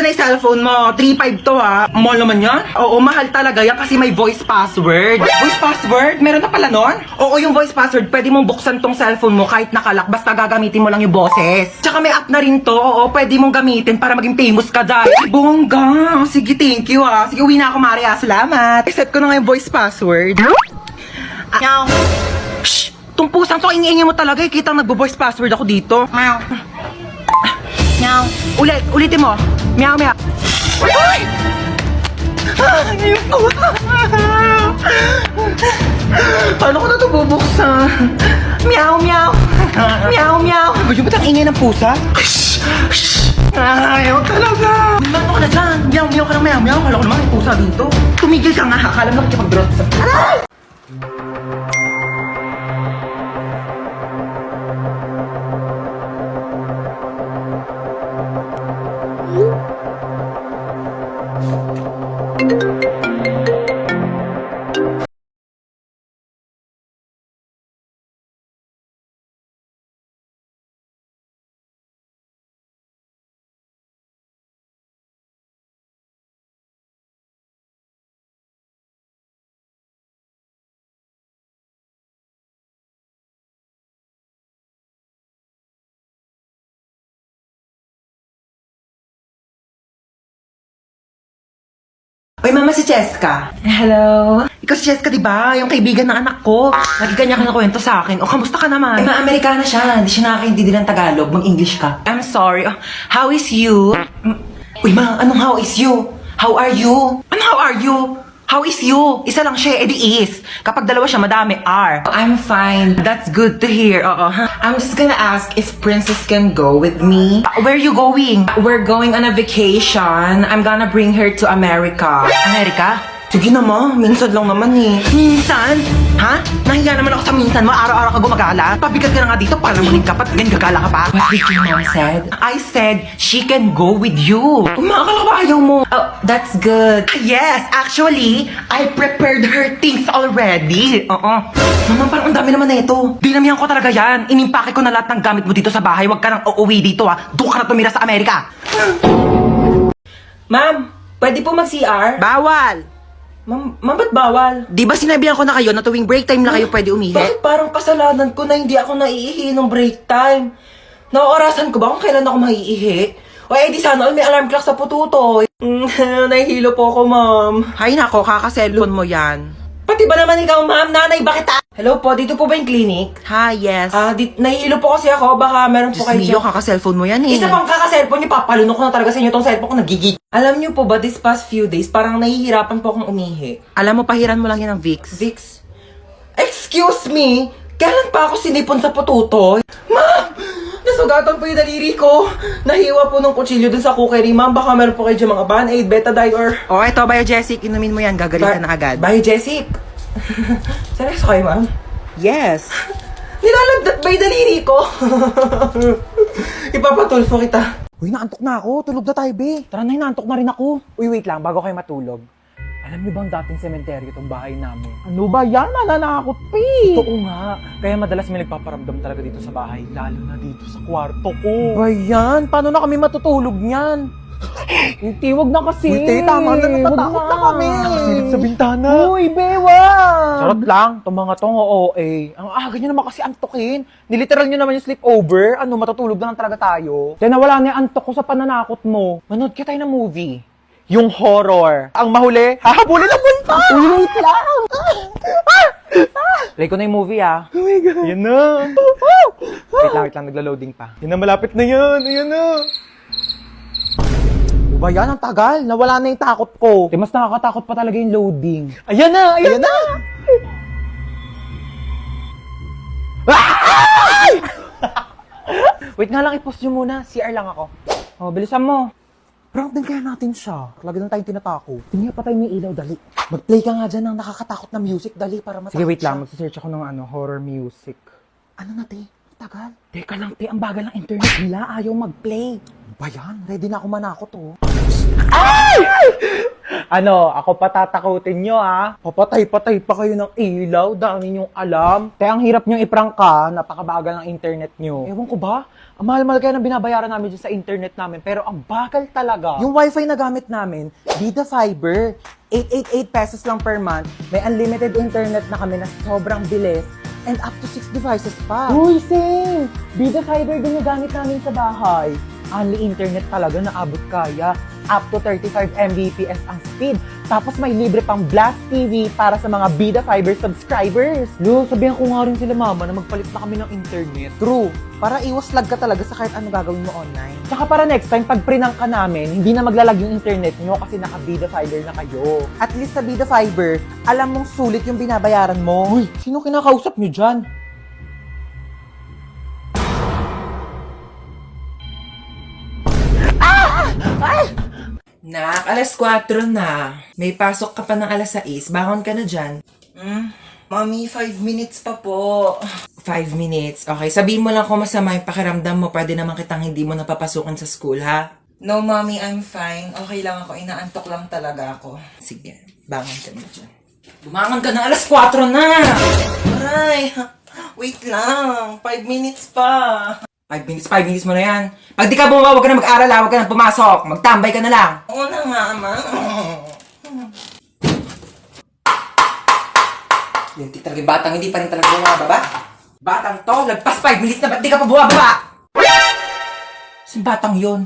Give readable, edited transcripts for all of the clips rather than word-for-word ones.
na yung cellphone mo. 3.5 to ha. Mahal naman yan? Oo, mahal talaga yan kasi may voice password. Voice password? Meron na pala nun? Oo, yung voice password, pwede mong buksan tong cellphone mo kahit nakalak. Basta gagamitin mo lang yung boses. Tsaka may app na rin to. Oo, pwede mong gamitin para maging famous ka dahil. Ay, bongga. Sige, thank you ha. Sige, uwi na ako, Maria. Salamat. I-set ko na nga yung voice password. Meow. Shh! Tong pusang to, ingay mo talaga. Kitang nagbo-voice password ako dito. Meow. Meow. Ulitin mo. Meow, meow. Ay! Ay, paano ko na ito bubuksan? Meow, meow. Meow, meow. Gusto mo itang ingay ng pusa? Shh! Shh! Ayaw talaga. Ano ka na dyan? Meow, meow ka ng meow, meow. Kala ko naman may pusa dito. Tumigil ka nga. Akala mo nakikipag-drop sa... Aray! Oy, mama, si Cheska. Hello. Ikaw si Cheska, di ba? Yung kaibigan ng anak ko. Lagi kanya ka nakwento sa akin. O, kamusta ka naman? Ay, ma-Amerikana siya. Hindi siya nakakaintindi ng Tagalog. Mag-English ka. I'm sorry. How is you? Uy, ma, anong how is you? How are you? Ano how are you? How is you? Isa lang siya, edi is. Kapag dalawa siya, madami are. I'm fine. That's good to hear. Oo. I'm just gonna ask if Princess can go with me. Where are you going? We're going on a vacation. I'm gonna bring her to America. Amerika? Sige na, ma. Minsan lang naman eh. Minsan? Ha? Nahiya naman ako sa minsan mo. Araw-araw ka gumagala. Pabigat ka na nga dito para muling kapat. Ganyan gagala ka pa. What did your mom said? I said, she can go with you. Umakala ka ba ayaw mo? Oh, that's good. Yes, actually, I prepared her things already. Oo. Naman, parang ang dami naman na ito. Dinamihan ko talaga yan. Inimpake ko na lahat ng gamit mo dito sa bahay. Huwag ka nang uuwi dito ha. Doon ka na tumira sa Amerika. Ma'am, pwede po mag-CR? Bawal! Ma'am, ba't bawal? Di ba sinabihan ko na kayo na tuwing break time na kayo pwede umihi? Bakit parang kasalanan ko na hindi ako naiihi ng break time? Naorasan ko ba kung kailan ako maiihi? O di sana may alarm clock sa pututoy. Nahihilo po ako, ma'am. Hay nako, kaka-cellphone mo yan. Pati ba naman ikaw, ma'am? Nanay, bakit Hello po, dito po ba yung clinic? Ha, yes. Nahihilo po kasi ako. Baka meron po Diyos kayo mio, kaka-cellphone mo yan eh. Isa pang kaka-cellphone niyo, papalunok ko na talaga sa inyo tong cellphone ko, nagigig. Alam niyo po ba, this past few days, parang nahihirapan po akong umihi. Alam mo, pahiran mo lang yan ng Vicks. Vicks? Excuse me? Kailan pa ako sinipon sa pututoy? Ma'am! Nasugatan po yung daliri ko. Nahiwa po ng kutsilyo dun sa cookery, ma'am. Baka meron po kayo dyan mga Band-Aid, Betadine, or... O, eto, Biogesic, inumin mo yan, gagaling ka na agad. Biogesic? Seryoso kayo, ma'am? Yes. Nilalagdat ba yung daliri ko? Ipapatulfo kita. Uy, naantok na ako. Tulog na tayo, be. Tara na, naantok na rin ako. Uy, wait lang, bago kayo matulog. Alam niyo bang dating sementeryo itong bahay namin? Ano ba yan? Nananakot, pe. Totoo nga. Kaya madalas may nagpaparamdam talaga dito sa bahay, lalo na dito sa kwarto ko. Ba yan? Paano na kami matutulog niyan? Hindi, wag na kasi. Uy, tama na, natatakot na kami. Nakasilip sa bintana. Uy, bewa! Charot lang, itong mga tong OA. Ang aga nyo naman kasi antokin. Niliteral nyo naman yung sleepover. Ano, matutulog na lang talaga tayo. Kaya nawala na yung antok ko sa pananakot mo. Manood ka tayo ng movie. Yung horror. Ang mahuli, hahabulin ang multo! Wait lang! Play ko na yung movie, ah. Oh my God. Yan na. Wait lang, nagla-loading pa. Yan na, malapit na yan. Ayan na. Ba yan, ang tagal. Nawala na yung takot ko. Mas nakakatakot pa talaga yung loading. Ayan na! Ayan na! Wait nga lang, i-post nyo muna. CR lang ako. Oh, bilisan mo. Prank din kaya natin siya. Lagi lang tayong tinatako. Tingnan pa tayo may ilaw, dali. Mag-play ka nga dyan ng nakakatakot na music, dali, para matakot. Sige, wait lang. Magsisearch ako ng horror music. Ano na, te? Tagal. Teka lang, te. Ang bagal ng internet nila. Ayaw mag-play. Ba yan? Ready na ako manakot, oh. Ay! Ano, ako patatakutin nyo Papatay-patay pa kayo ng ilaw, dami nyong alam. Kaya ang hirap nyong iprangka, napakabagal ng internet nyo. Ewan ko ba? Ang mahal-mahal kaya ng binabayaran namin dyan sa internet namin, pero ang bagal talaga. Yung wifi na gamit namin, Vida Fiber. 888 pesos lang per month. May unlimited internet na kami na sobrang bilis. And up to 6 devices pa. Uy, same! Vida Fiber din yung gamit namin sa bahay. Only internet talaga na abot kaya. Up to 35 Mbps ang speed. Tapos may libre pang Blast TV para sa mga Vida Fiber subscribers. Lo, sabihan ko nga rin sila mama na magpalit na kami ng internet. True. Para iwas lag ka talaga sa kahit ano gagawin mo online. Tsaka para next time, pag prinang ka namin, hindi na maglalag yung internet nyo kasi naka Vida Fiber na kayo. At least sa Vida Fiber, alam mong sulit yung binabayaran mo. Uy, sino kinakausap nyo dyan? Nak, alas 4 na. May pasok ka pa ng alas 6. Bangon ka na dyan. Mami, 5 minutes pa po. 5 minutes. Okay, sabihin mo lang kung masama yung pakiramdam mo. Pwede naman kitang hindi mo napapasukan sa school, ha? No, Mami, I'm fine. Okay lang ako. Inaantok lang talaga ako. Sige, bangon ka na dyan. Bumangon ka na, alas 4 na! Aray, wait lang. 5 minutes pa. 5 minutes mo na yan. Pag di ka bumaba, huwag ka na mag-aral, ha? Huwag ka na pumasok. Magtambay ka na lang. Oo na nga, Ma. Yung talaga yung batang hindi pa rin talaga bumababa. Batang to, lagpas 5 minutes na, ba't di ka pa bumababa? Saan batang yun?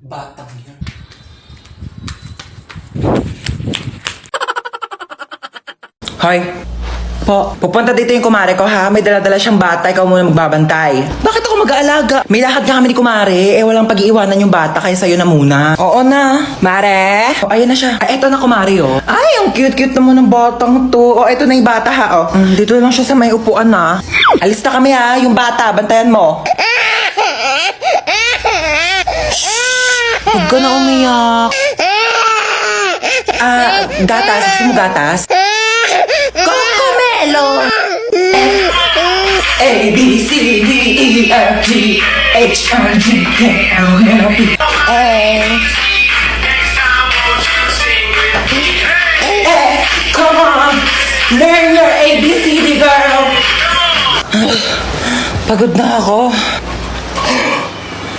Batang yun. Hoy. Po, pupunta dito yung kumare ko ha. May dala-dala siyang bata, ikaw muna magbabantay. Bakit ako mag-aalaga? May lakad nga kami ni kumare. Walang pag-iiwanan yung bata, kaya sa'yo na muna. Oo na. Mare? Oh, ayan na siya. Ay, eto na kumare oh. Ay, ang cute-cute naman ng batang to. Oh, eto na yung bata ha oh. Dito lang siya sa may upuan na. Alis na kami ha. Yung bata, bantayan mo. Huwag ka na umiyak. Gatas. Gusto mo gatas? Cocomelon! A, B, C, D, E, F, G, H, I, J, K, L, M, N, P, come on! Learn your ABCD, girl! Pagod na ako.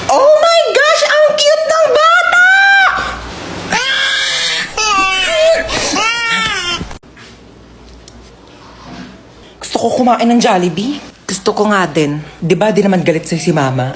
Oh my gosh! Ang cute ng bata! Gusto ko kumain ng Jollibee. Gusto ko nga din. Diba di naman galit sa'yo si Mama?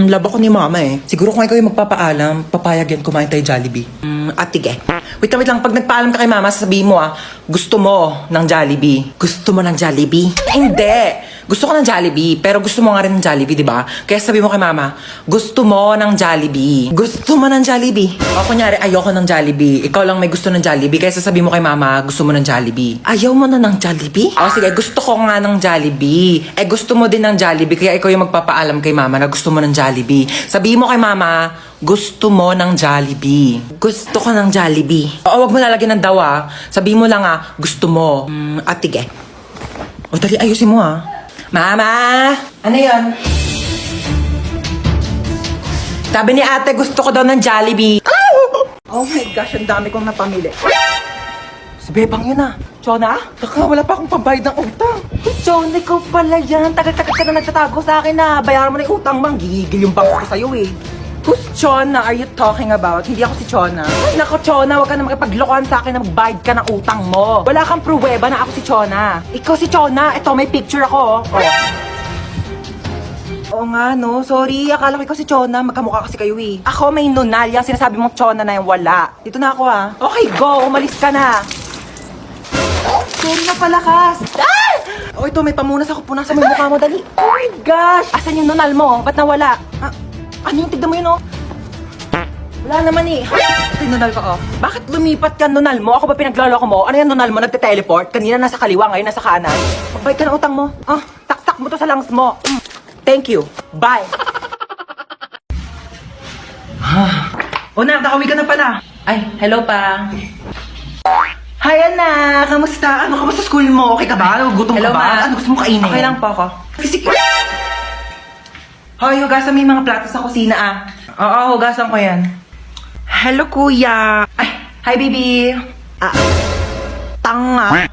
Labo ko ni Mama eh. Siguro kung ikaw yung magpapaalam, papayag yan kumain tayo Jollibee. Atige. Wait lang. Pag nagpaalam ka kay Mama, sabihin mo gusto mo ng Jollibee. Gusto mo ng Jollibee? Hindi. Gusto ko ng Jollibee, pero gusto mo nga rin ng Jollibee, di ba? Kaya sabi mo kay Mama, gusto mo ng Jollibee. Gusto mo ng Jollibee. O kunyari, ayoko ng Jollibee. Ikaw lang may gusto ng Jollibee, kaya sasabi mo kay Mama, gusto mo ng Jollibee. Ayaw mo na ng Jollibee? O sige, gusto ko nga ng Jollibee. Gusto mo din ng Jollibee, kaya ikaw yung magpapaalam kay Mama na gusto mo ng Jollibee. Sabihin mo kay Mama, gusto mo ng Jollibee. Gusto ko ng Jollibee. Oo, wag mo lalagyan ng daw Sabihin mo lang gusto mo. Atige. O dali, ayusin mo Mama! Ano yun? Sabi ni ate, gusto ko daw ng Jollibee. Oh my gosh, ang dami kong napamili. Si Bebang yun Chona? Baka wala pa akong pambayad ng utang. Chona, ikaw pala yan. Tagal-tagal ka na nagtatago sa akin Bayaran mo na yung utang bang. Gigigil yung bangko ko sa'yo Who's Chona are you talking about? Hindi ako si Chona. Ay, nako, Chona, huwag ka na makipaglokohan sa akin na magbayad ka ng utang mo. Wala kang pruweba na ako si Chona. Ikaw si Chona. Ito, may picture ako. Oo nga, no. Sorry, akala ko ikaw si Chona. Magkamukha kasi kayo Ako may nunal. Yung sinasabi mong Chona na yung wala. Dito na ako Okay, go. Umalis ka na. Sorry na palakas. Oh, ito, may pamunas ako. Punasan mo yung mukha mo, dali. Oh my gosh! Asan yung nunal mo? Ba't nawala? Ano yung tignan mo yun, Wala naman Ito yung nunal ko, Bakit lumipat ka nunal mo? Ako ba pinagloloko mo? Ano yung nunal mo? Nagte-teleport? Kanina nasa kaliwa, ngayon nasa kanan. Magbayad ka ng utang mo. Taktak mo to sa lungs mo. Thank you. Bye. Nak, nakauwi ka na pala. Ay, hello pa. Hi, anak! Kamusta? Kamusta school mo? Okay ka ba? Gutom Hello, ka ba? Ma. Ano gusto mo kainin? Okay lang po ako. Hoy, hugasan mo yung mga plato sa kusina, Oo, hugasan ko yan. Hello, kuya. Ay, hi, baby. Tanga.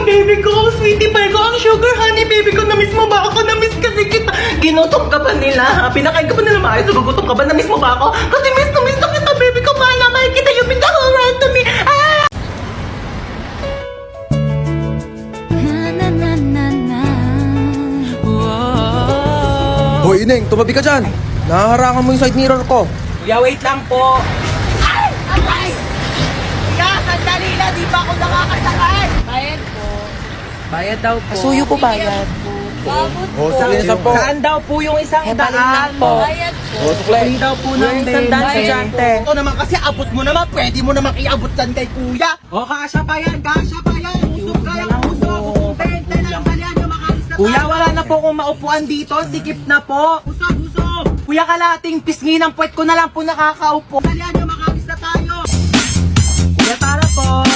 Baby ko, sweetie pie ko, ang sugar honey, baby ko, na-miss mo ba ako? Na-miss kasi kita. Ginutom ka ba nila? Pinakain ka ba nila maayos? Gugutom ka ba? Na-miss mo ba ako? Kasi miss na kita, baby ko. Mahal na mahal kita. You've been the whole right to me. Ah! Hoy, Ineng, tumabi ka dyan. Nahaharangan mo yung side mirror ko. Kuya, wait lang po. Ay! Aray! Kuya, sandali na. Di pa ako nakakasakay. Bayad po. Bayad daw po. Suyo po bayad. O, sige na po. Saan daw po yung isang daan po? Bayad po. O, sukle. Free daw po ng isang daan, estudyante. Ito naman kasi abot mo naman. Pwede mo naman iabot dyan kay kuya. O, kasya pa yan. Kasya pa yan. Usog kaya usog. Bente na ang dalian yung makalis na kuya, wala na po kung maupuan dito. Sikip na po. Usog, usog. Kuya, kalating pisngi ng puwet ko na lang po nakakaupo. Dalian yung makalis na tayo. Kuya, tara po.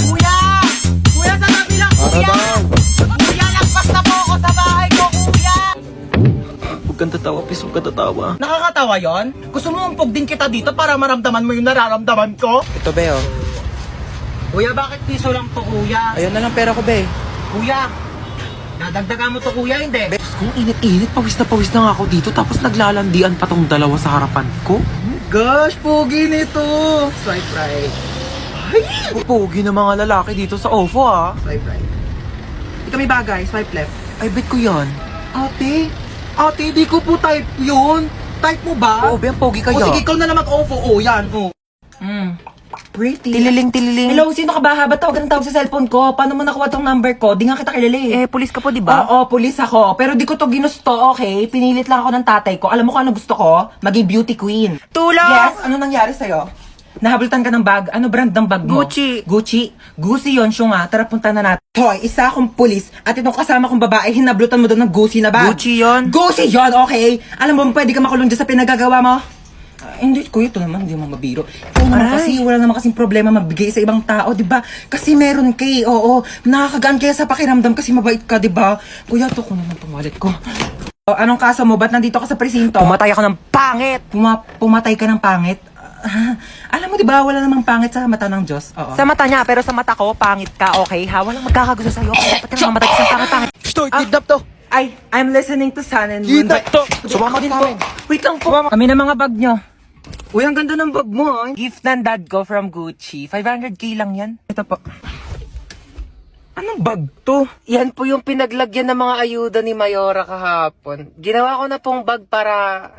Kuya! Kuya, sa tabi lang. Kuya! Kuya, lagpas na po ako sa bahay ko, kuya! Huwag kang tatawa, please. Huwag kang tatawa. Nakakatawa yon? Gusto mo umpog din kita dito para maramdaman mo yung nararamdaman ko? Ito, be, oh. Kuya, bakit piso lang to, kuya? Ayun na lang pera ko, be. Kuya, dadagdagan mo to, kuya, hindi? Kung init-init, pawis na nga ako dito. Tapos naglalandian pa tong dalawa sa harapan ko. Gosh, pogi nito! Swipe right. Ay! Pogi na mga lalaki dito sa OFO, ah. Swipe right. Ikaw may bagay, swipe left. Ay, bet ko yan. Ate, di ko po type yun. Type mo ba? Oo, be, ang pogi O kaya. sige, ikaw na lang mag-OFO. O, yan. O. Pretty. Tililing. Hello, sino ka ba? Ba't tawag ng tawag sa cellphone ko? Paano mo nakuha tong number ko? Di nga kita kilala eh. Pulis ka po, di ba? Oo, pulis ako. Pero di ko to ginusto, okay? Pinilit lang ako ng tatay ko. Alam mo kung ano gusto ko? Maging beauty queen. Tulong! Yes, ano nangyari sa'yo? Nahabultan ka ng bag? Ano brand ng bag mo? Gucci. Gucci yun, siya nga. Tara, punta na natin. Hoy, isa akong pulis at itong kasama kong babae, hinablutan mo doon ng Gucci na bag. Gucci yun? Gucci yun, okay? Alam mo, pwede ka makulong dyan sa pinagagawa mo? Hindi, kuya, ito naman, hindi mo mabiro. Ikaw naman kasi, wala naman kasing problema magbigay sa ibang tao, di ba? Kasi meron kay, oo, nakakagaan kaya sa pakiramdam kasi mabait ka, di ba? Kuya, to ko naman tong wallet ko. O, anong kaso mo? Ba't nandito ka sa presinto? Pumatay ako ng pangit! Pumatay ka ng pangit? Alam mo, di ba, wala namang pangit sa mata ng Diyos. Oo. Sa mata niya, pero sa mata ko, pangit ka, okay? Ha? Walang magkakagusto sa'yo. Dapat ka na mamatay kasi pangit-pangit. Stoy, kidnap to. Ay, I'm listening to Sun and Moon. Kidnap to. Sumama din namin. Wait lang po. Kami na mga bag nyo. Uy, ang ganda ng bag mo, ah. Gift ng dad ko from Gucci. 500k lang yan. Ito po. Anong bag to? Yan po yung pinaglagyan ng mga ayuda ni Mayora kahapon. Ginawa ko na pong bag para,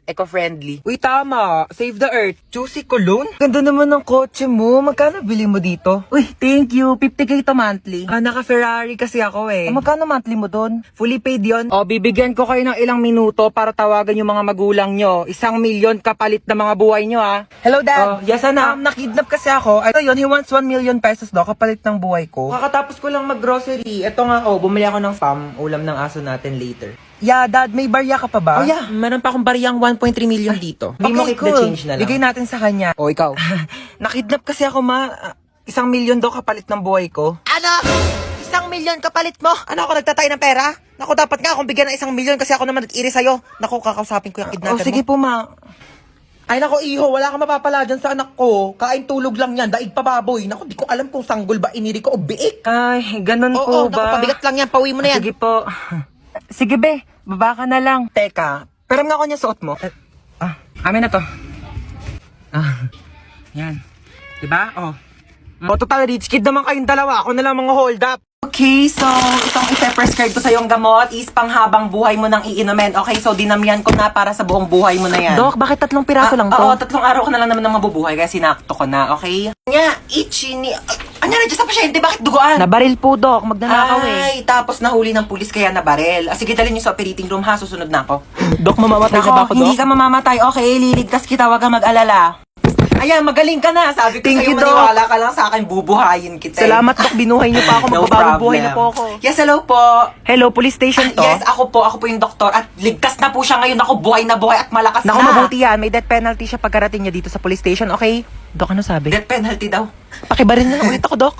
eco-friendly. Uy, tama. Save the Earth. Juicy Cologne? Ganda naman ng kotse mo. Magkano bili mo dito? Uy, thank you. 50k to monthly. Naka-Ferrari kasi ako eh. Magkano monthly mo doon? Fully paid yon. O, bibigyan ko kayo ng ilang minuto para tawagan yung mga magulang nyo. 1,000,000 kapalit na mga buhay nyo, ha? Hello, Oh, Dad. yes, anak. Nakidnap kasi ako. Ito yun, he wants 1,000,000 pesos daw kapalit ng buhay ko. Kakatapos ko lang mag-grocery. Ito nga, bumili ako ng spam. Ulam ng aso natin later. Yeah, Dad, may barya ka pa ba? Oh, yeah. Meron pa akong bariyang 1.3 million dito. Hindi mo keep the change na lang. Bigay natin sa kanya. O, ikaw. Nakidnap kasi ako, ma. 1,000,000 daw kapalit ng buhay ko. Ano? 1,000,000 kapalit mo? Ano ako, nagtatay ng pera? Naku, dapat nga akong bigyan ng 1,000,000 kasi ako naman nag-iri sa'yo. Naku, kakausapin ko yung Oh, kidnapper sige po, mo. ma. Ay, nako, iho, wala kang mapapala dyan sa anak ko. Kain tulog lang yan, daig pa baboy. Nako, di ko alam kung sanggol ba iniri ko o biik. Ay, ganun Oo, po ba? naku, lang yan. Pauwi mo na yan. Sige po. Sige, be. Baba ka na lang. Teka, pero nga ako niya suot mo. Amin na to. Yan. Diba? Oh. O, total rich kid naman kayong dalawa. Ako na lang mga hold up. Okay, so itong i-prescribe ko sa yung gamot is panghabang buhay mo nang iinumin. Okay, so dinamihan ko na para sa buong buhay mo na yan. Dok, bakit 3 piraso lang to? Oo, 3 araw ka na lang naman na mabubuhay kaya sinakto ko na, okay? Nga, itchy ni... Anya na dyan sa pasyente, bakit duguan? Nabaril po, Dok. Magnanakaw eh. Ay, tapos nahuli ng pulis kaya nabarel. Sige, dalhin niyo sa operating room ha, susunod na ako. Dok, mamamatay na ba ako, Dok? Hindi ka mamamatay, okay? Liligtas kita, wag kang mag-alala. Ayan, magaling ka na. Sabi ko Thank sa'yo, you, Doc. maniwala ka lang sa akin, bubuhayin kita. Salamat, Dok. Binuhay niyo pa ako. No Magbabagong buhay na problem. po ako. Yes, hello po. Hello, police station to? Yes, ako po yung doktor at ligtas na po siya ngayon. Ako, buhay na buhay at malakas Naku, na. mabuti yan. May death penalty siya pagkarating niya dito sa police station, okay? Dok, ano sabi? Death penalty daw. Pakibaril na lang ulit ako, Dok.